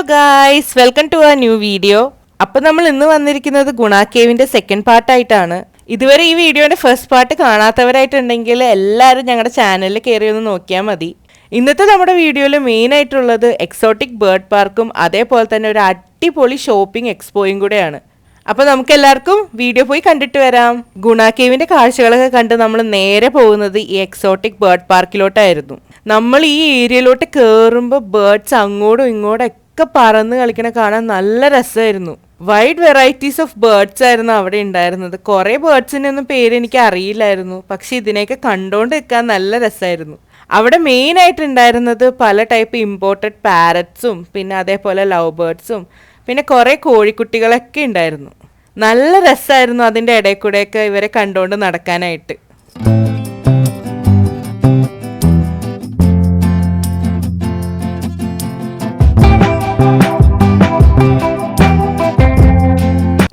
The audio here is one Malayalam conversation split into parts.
ഗായ്സ്, വെൽക്കം ടു ആ ന്യൂ വീഡിയോ. അപ്പം നമ്മൾ ഇന്ന് വന്നിരിക്കുന്നത് ഗുണ കേവിൻ്റെ സെക്കൻഡ് പാർട്ടായിട്ടാണ്. ഇതുവരെ ഈ വീഡിയോയുടെ ഫസ്റ്റ് പാർട്ട് കാണാത്തവരായിട്ടുണ്ടെങ്കിൽ എല്ലാവരും ഞങ്ങളുടെ ചാനലിൽ കയറി ഒന്ന് നോക്കിയാൽ മതി. ഇന്നത്തെ നമ്മുടെ വീഡിയോയിൽ മെയിൻ ആയിട്ടുള്ളത് എക്സോട്ടിക് ബേർഡ് പാർക്കും അതേപോലെ തന്നെ ഒരു അടിപൊളി ഷോപ്പിംഗ് എക്സ്പോയും കൂടെയാണ്. അപ്പോൾ നമുക്ക് എല്ലാവർക്കും വീഡിയോ പോയി കണ്ടിട്ട് വരാം. ഗുണ കേവിൻ്റെ കാഴ്ചകളൊക്കെ കണ്ട് നമ്മൾ നേരെ പോകുന്നത് ഈ എക്സോട്ടിക് ബേർഡ് പാർക്കിലോട്ടായിരുന്നു. നമ്മൾ ഈ ഏരിയയിലോട്ട് കയറുമ്പോൾ ബേർഡ്സ് അങ്ങോട്ടും ഇങ്ങോട്ടും ഒക്കെ പറന്ന് കളിക്കണ കാണാൻ നല്ല രസമായിരുന്നു. വൈഡ് വെറൈറ്റീസ് ഓഫ് ബേർഡ്സ് ആയിരുന്നു അവിടെ ഉണ്ടായിരുന്നത്. കുറേ ബേർഡ്സിൻ്റെ ഒന്നും പേര് എനിക്ക് അറിയില്ലായിരുന്നു, പക്ഷെ ഇതിനെയൊക്കെ കണ്ടുകൊണ്ട് നിൽക്കാൻ നല്ല രസമായിരുന്നു. അവിടെ മെയിൻ ആയിട്ടുണ്ടായിരുന്നത് പല ടൈപ്പ് ഇമ്പോർട്ടഡ് പാരറ്റ്സും പിന്നെ അതേപോലെ ലവ് ബേർഡ്സും പിന്നെ കുറേ കോഴിക്കുട്ടികളൊക്കെ ഉണ്ടായിരുന്നു. നല്ല രസമായിരുന്നു അതിൻ്റെ ഇടയിൽ കൂടെയൊക്കെ ഇവരെ കണ്ടുകൊണ്ട് നടക്കാനായിട്ട്.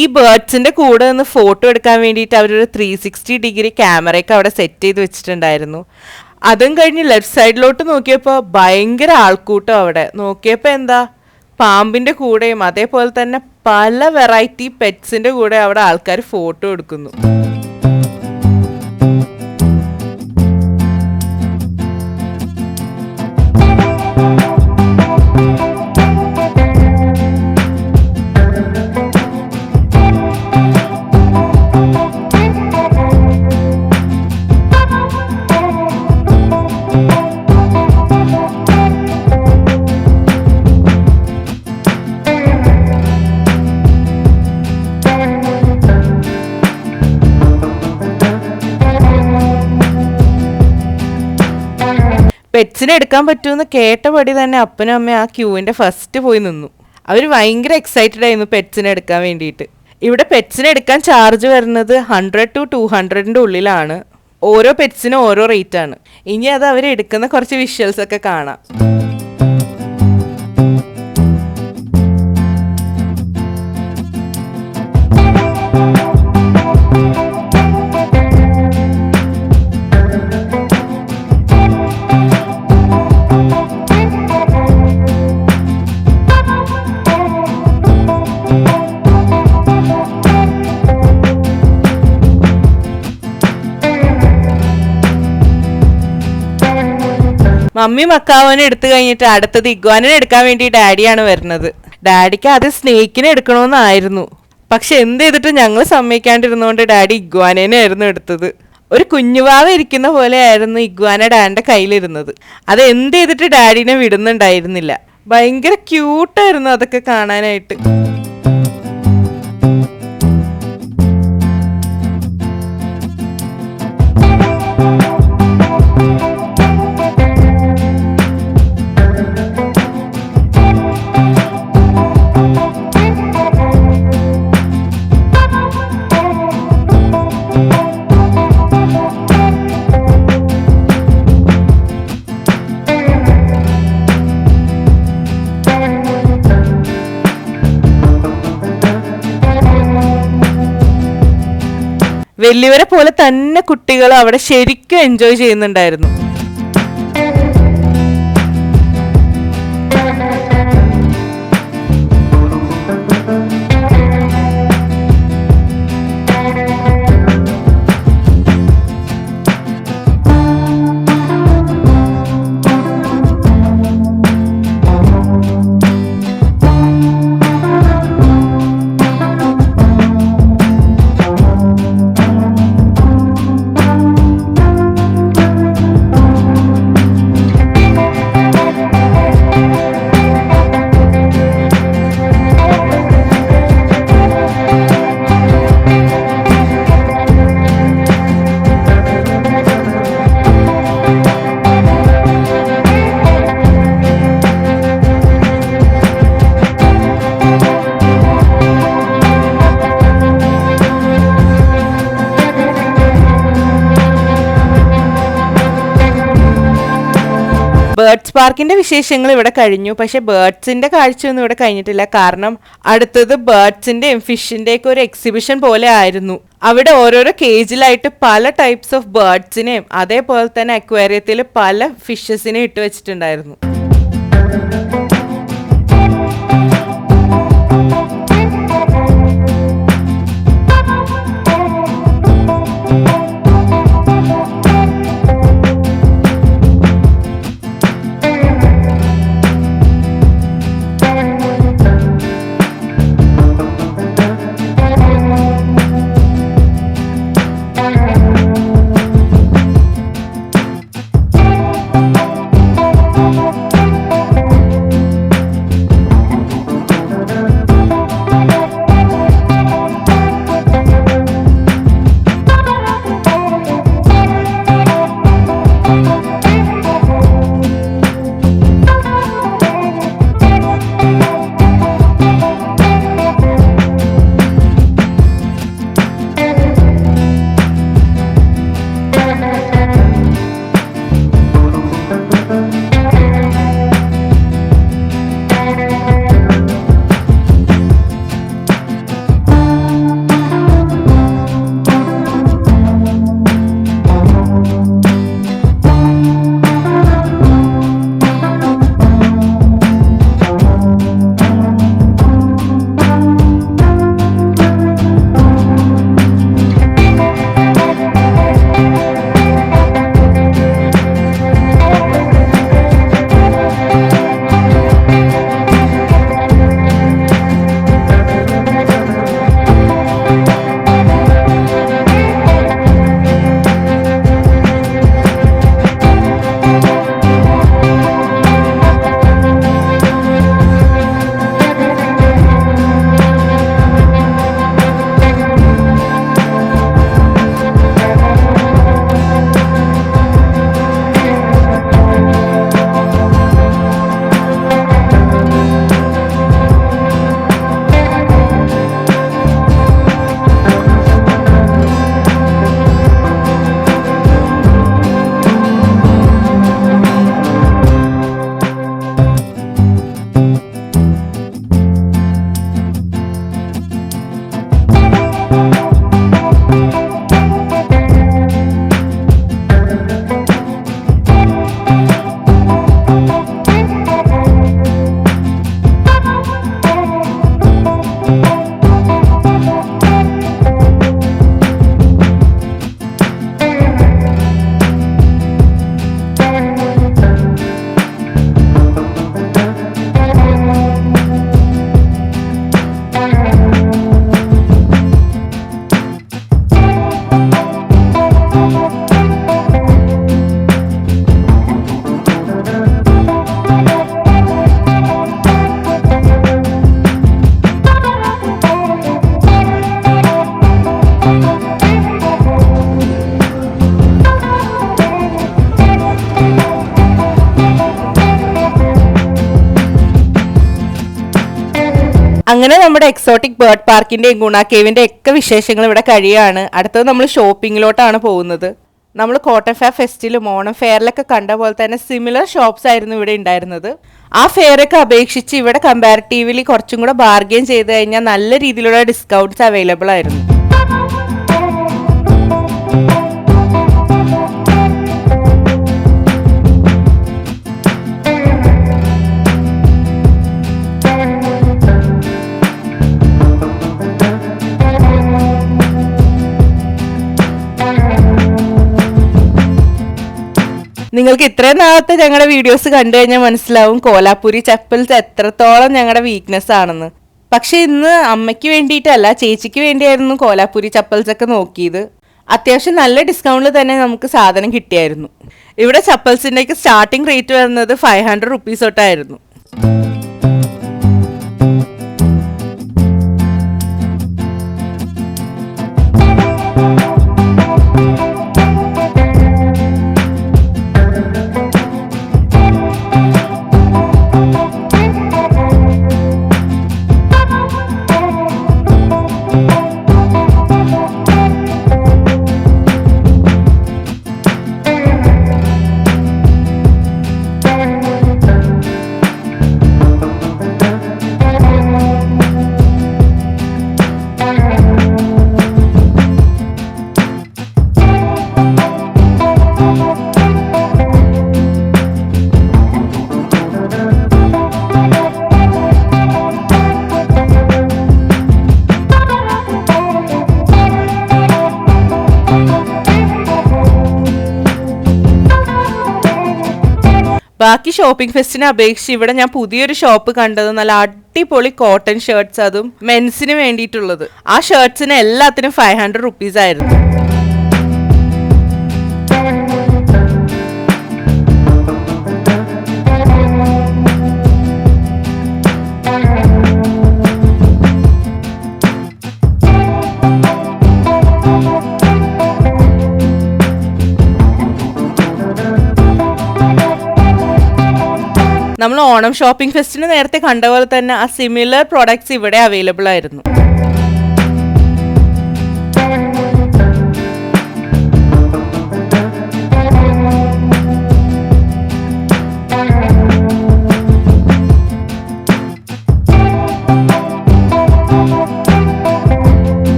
ഈ ബേർഡ്സിൻ്റെ കൂടെ നിന്ന് ഫോട്ടോ എടുക്കാൻ വേണ്ടിയിട്ട് അവരൊരു 360 ഡിഗ്രി ക്യാമറയൊക്കെ അവിടെ സെറ്റ് ചെയ്ത് വെച്ചിട്ടുണ്ടായിരുന്നു. അതും കഴിഞ്ഞ് ലെഫ്റ്റ് സൈഡിലോട്ട് നോക്കിയപ്പോൾ ഭയങ്കര ആൾക്കൂട്ടം. അവിടെ നോക്കിയപ്പോൾ എന്താ, പാമ്പിൻ്റെ കൂടെയും അതേപോലെ തന്നെ പല വെറൈറ്റി പെറ്റ്സിൻ്റെ കൂടെ അവിടെ ആൾക്കാർ ഫോട്ടോ എടുക്കുന്നു. പെറ്റ്സിനെ എടുക്കാൻ പറ്റുമെന്ന് കേട്ടപടി തന്നെ അപ്പനും അമ്മയും ആ ക്യൂവിൻ്റെ ഫസ്റ്റ് പോയി നിന്നു. അവർ ഭയങ്കര എക്സൈറ്റഡ് ആയിരുന്നു പെറ്റ്സിനെ എടുക്കാൻ വേണ്ടിയിട്ട്. ഇവിടെ പെറ്റ്സിനെ എടുക്കാൻ ചാർജ് വരുന്നത് 100 to 200 ഉള്ളിലാണ്. ഓരോ പെറ്റ്സിനും ഓരോ റേറ്റാണ്. ഇനി അത് അവർ എടുക്കുന്ന കുറച്ച് വിഷ്വൽസ് ഒക്കെ കാണാം. മമ്മി മക്കാവനെ എടുത്തു കഴിഞ്ഞിട്ട് അടുത്തത് ഇഗ്വാനനെ എടുക്കാൻ വേണ്ടി ഡാഡിയാണ് വരുന്നത്. ഡാഡിക്ക് ആദ്യം സ്നേക്കിനെ എടുക്കണമെന്നായിരുന്നു, പക്ഷെ എന്ത് ചെയ്തിട്ട് ഞങ്ങൾ സമ്മതിക്കാണ്ടിരുന്നതുകൊണ്ട് ഡാഡി ഇഗ്വാനേനെ ആയിരുന്നു എടുത്തത്. ഒരു കുഞ്ഞുവാവ ഇരിക്കുന്ന പോലെ ആയിരുന്നു ഇഗ്വാന ഡാഡിൻ്റെ കയ്യിലിരുന്നത്. അത് എന്ത് ചെയ്തിട്ട് ഡാഡിനെ വിടുന്നുണ്ടായിരുന്നില്ല. ഭയങ്കര ക്യൂട്ടായിരുന്നു അതൊക്കെ കാണാനായിട്ട്. വലിയവരെ പോലെ തന്നെ കുട്ടികൾ അവിടെ ശരിക്കും എൻജോയ് ചെയ്യുന്നുണ്ടായിരുന്നു. ബേർഡ്സ് പാർക്കിന്റെ വിശേഷങ്ങൾ ഇവിടെ കഴിഞ്ഞു. പക്ഷെ ബേർഡ്സിന്റെ കാഴ്ചയൊന്നും ഇവിടെ കഴിഞ്ഞിട്ടില്ല. കാരണം അടുത്തത് ബേർഡ്സിന്റെയും ഫിഷിന്റെയൊക്കെ ഒരു എക്സിബിഷൻ പോലെ ആയിരുന്നു. അവിടെ ഓരോരോ കേജിലായിട്ട് പല ടൈപ്സ് ഓഫ് ബേർഡ്സിനെയും അതേപോലെ തന്നെ അക്വേറിയത്തിൽ പല ഫിഷസിനെയും ഇട്ട് വെച്ചിട്ടുണ്ടായിരുന്നു. ഇവിടെ എക്സോട്ടിക് ബേർഡ് പാർക്കിന്റെയും ഗുണ കേവിന്റെ ഒക്കെ വിശേഷങ്ങൾ ഇവിടെ കഴിയാണ്. അടുത്തത് നമ്മൾ ഷോപ്പിങ്ങിലോട്ടാണ് പോകുന്നത്. നമ്മൾ കോട്ടൺ ഫെയർ ഫെസ്റ്റിലും ഓണം ഫെയറിലൊക്കെ കണ്ട പോലെ തന്നെ സിമിലർ ഷോപ്സ് ആയിരുന്നു ഇവിടെ ഉണ്ടായിരുന്നത്. ആ ഫെയറൊക്കെ അപേക്ഷിച്ച് ഇവിടെ കമ്പാരിറ്റീവ്ലി കുറച്ചും കൂടെ ബാർഗെയിൻ ചെയ്ത് കഴിഞ്ഞാൽ നല്ല രീതിയിലുള്ള ഡിസ്കൗണ്ട്സ് അവൈലബിൾ ആയിരുന്നു. നിങ്ങൾക്ക് ഇത്രയും നാളത്തെ ഞങ്ങളുടെ വീഡിയോസ് കണ്ടു കഴിഞ്ഞാൽ മനസ്സിലാവും കോലാപ്പൂരി ചപ്പൽസ് എത്രത്തോളം ഞങ്ങളുടെ വീക്ക്നെസ് ആണെന്ന്. പക്ഷെ ഇന്ന് അമ്മയ്ക്ക് വേണ്ടിയിട്ടല്ല, ചേച്ചിക്ക് വേണ്ടിയായിരുന്നു കോലാപ്പൂരി ചപ്പൽസ് ഒക്കെ നോക്കിയത്. അത്യാവശ്യം നല്ല ഡിസ്കൗണ്ടിൽ തന്നെ നമുക്ക് സാധനം കിട്ടിയായിരുന്നു. ഇവിടെ ചപ്പൽസിൻ്റെയൊക്കെ സ്റ്റാർട്ടിംഗ് റേറ്റ് വരുന്നത് 500 റുപ്പീസ് തൊട്ടായിരുന്നു. ബാക്കി ഷോപ്പിംഗ് ഫെസ്റ്റിനെ അപേക്ഷിച്ച് ഇവിടെ ഞാൻ പുതിയൊരു ഷോപ്പ് കണ്ടത് നല്ല അടിപൊളി കോട്ടൺ ഷർട്ട്സ്, അതും മെൻസിന് വേണ്ടിയിട്ടുള്ളത്. ആ ഷർട്ട്സിന് എല്ലാത്തിനും 500 റുപ്പീസ് ആയിരുന്നു. നമ്മൾ ഓണം ഷോപ്പിംഗ് ഫെസ്റ്റിന് നേരത്തെ കണ്ട പോലെ തന്നെ ആ സിമിലർ പ്രോഡക്ട്സ് ഇവിടെ അവൈലബിൾ ആയിരുന്നു.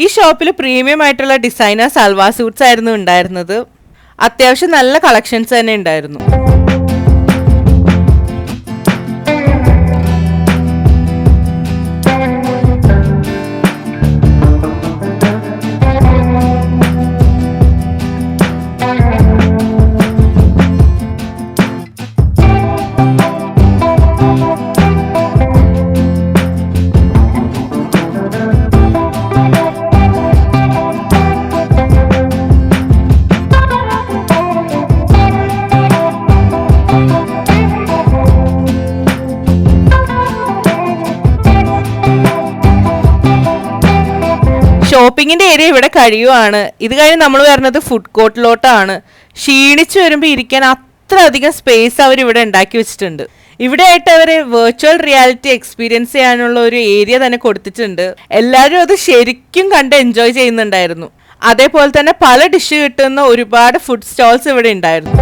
ഈ ഷോപ്പിൽ പ്രീമിയം ആയിട്ടുള്ള ഡിസൈനർ സൽവാർ സൂട്ട്സ് ആയിരുന്നു ഉണ്ടായിരുന്നത്. അത്യാവശ്യം നല്ല കളക്ഷൻസ് തന്നെ ഉണ്ടായിരുന്നു. ഷോപ്പിങ്ങിന്റെ ഏരിയ ഇവിടെ കഴിയുവാണ്. ഇത് കഴിഞ്ഞ് നമ്മൾ വരുന്നത് ഫുഡ് കോർട്ടിലോട്ടാണ്. ക്ഷീണിച്ചു വരുമ്പോൾ ഇരിക്കാൻ അത്ര അധികം സ്പേസ് അവർ ഇവിടെ ഉണ്ടാക്കി വെച്ചിട്ടുണ്ട്. ഇവിടെ ആയിട്ട് അവർ വെർച്വൽ റിയാലിറ്റി എക്സ്പീരിയൻസ് ചെയ്യാനുള്ള ഒരു ഏരിയ തന്നെ കൊടുത്തിട്ടുണ്ട്. എല്ലാവരും അത് ശരിക്കും കണ്ട് എൻജോയ് ചെയ്യുന്നുണ്ടായിരുന്നു. അതേപോലെ തന്നെ പല ഡിഷ് കിട്ടുന്ന ഒരുപാട് ഫുഡ് സ്റ്റോൾസ് ഇവിടെ ഉണ്ടായിരുന്നു.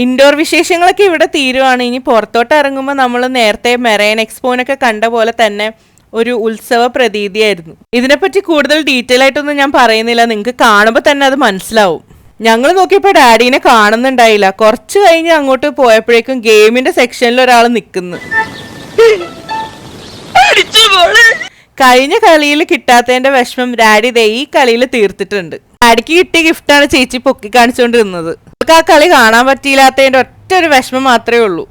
ഇൻഡോർ വിശേഷങ്ങളൊക്കെ ഇവിടെ തീരുവാണ്. ഇനി പുറത്തോട്ട് ഇറങ്ങുമ്പോൾ നമ്മൾ നേരത്തെ മെറൈൻ എക്സ്പോനൊക്കെ കണ്ട പോലെ തന്നെ ഒരു ഉത്സവ പ്രതീതിയായിരുന്നു. ഇതിനെപ്പറ്റി കൂടുതൽ ഡീറ്റെയിൽ ആയിട്ടൊന്നും ഞാൻ പറയുന്നില്ല, നിങ്ങൾക്ക് കാണുമ്പോൾ തന്നെ അത് മനസ്സിലാവും. ഞങ്ങൾ നോക്കിയപ്പോൾ ഡാഡീനെ കാണുന്നുണ്ടായില്ല. കുറച്ച് കഴിഞ്ഞ് അങ്ങോട്ട് പോയപ്പോഴേക്കും ഗെയിമിന്റെ സെക്ഷനിൽ ഒരാൾ നിൽക്കുന്നു. കഴിഞ്ഞ കളിയിൽ കിട്ടാത്തതിന്റെ വിഷമം ഡാഡി ദേ ഈ കളിയിൽ തീർത്തിട്ടുണ്ട്. ഡാഡിക്ക് കിട്ടിയ ഗിഫ്റ്റാണ് ചേച്ചി പൊക്കി കാണിച്ചുകൊണ്ടിരുന്നത്. നമുക്ക് ആ കളി കാണാൻ പറ്റിയില്ലാത്തതിന്റെ ഒറ്റ ഒരു വിഷമം മാത്രമേ ഉള്ളൂ.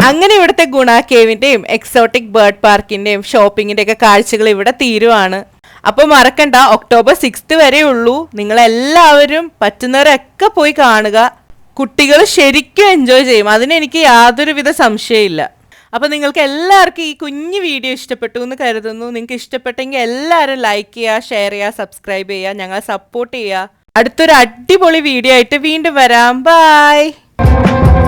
അങ്ങനെ ഇവിടുത്തെ ഗുണ കേവിന്റെയും എക്സോട്ടിക് ബേർഡ് പാർക്കിന്റെയും ഷോപ്പിങ്ങിന്റെ ഒക്കെ കാഴ്ചകൾ ഇവിടെ തീരുവാണ്. അപ്പോൾ മറക്കണ്ട, October 6th വരെ ഉള്ളൂ. നിങ്ങളെല്ലാവരും പറ്റുന്നവരൊക്കെ പോയി കാണുക. കുട്ടികൾ ശരിക്കും എൻജോയ് ചെയ്യും, അതിനെനിക്ക് യാതൊരുവിധ സംശയമില്ല. അപ്പോൾ നിങ്ങൾക്ക് എല്ലാവർക്കും ഈ കുഞ്ഞു വീഡിയോ ഇഷ്ടപ്പെട്ടു എന്ന് കരുതുന്നു. നിങ്ങൾക്ക് ഇഷ്ടപ്പെട്ടെങ്കിൽ എല്ലാവരും ലൈക്ക് ചെയ്യുക, ഷെയർ ചെയ്യുക, സബ്സ്ക്രൈബ് ചെയ്യുക, ഞങ്ങളെ സപ്പോർട്ട് ചെയ്യുക. അടുത്തൊരു അടിപൊളി വീഡിയോ ആയിട്ട് വീണ്ടും വരാം. ബൈ.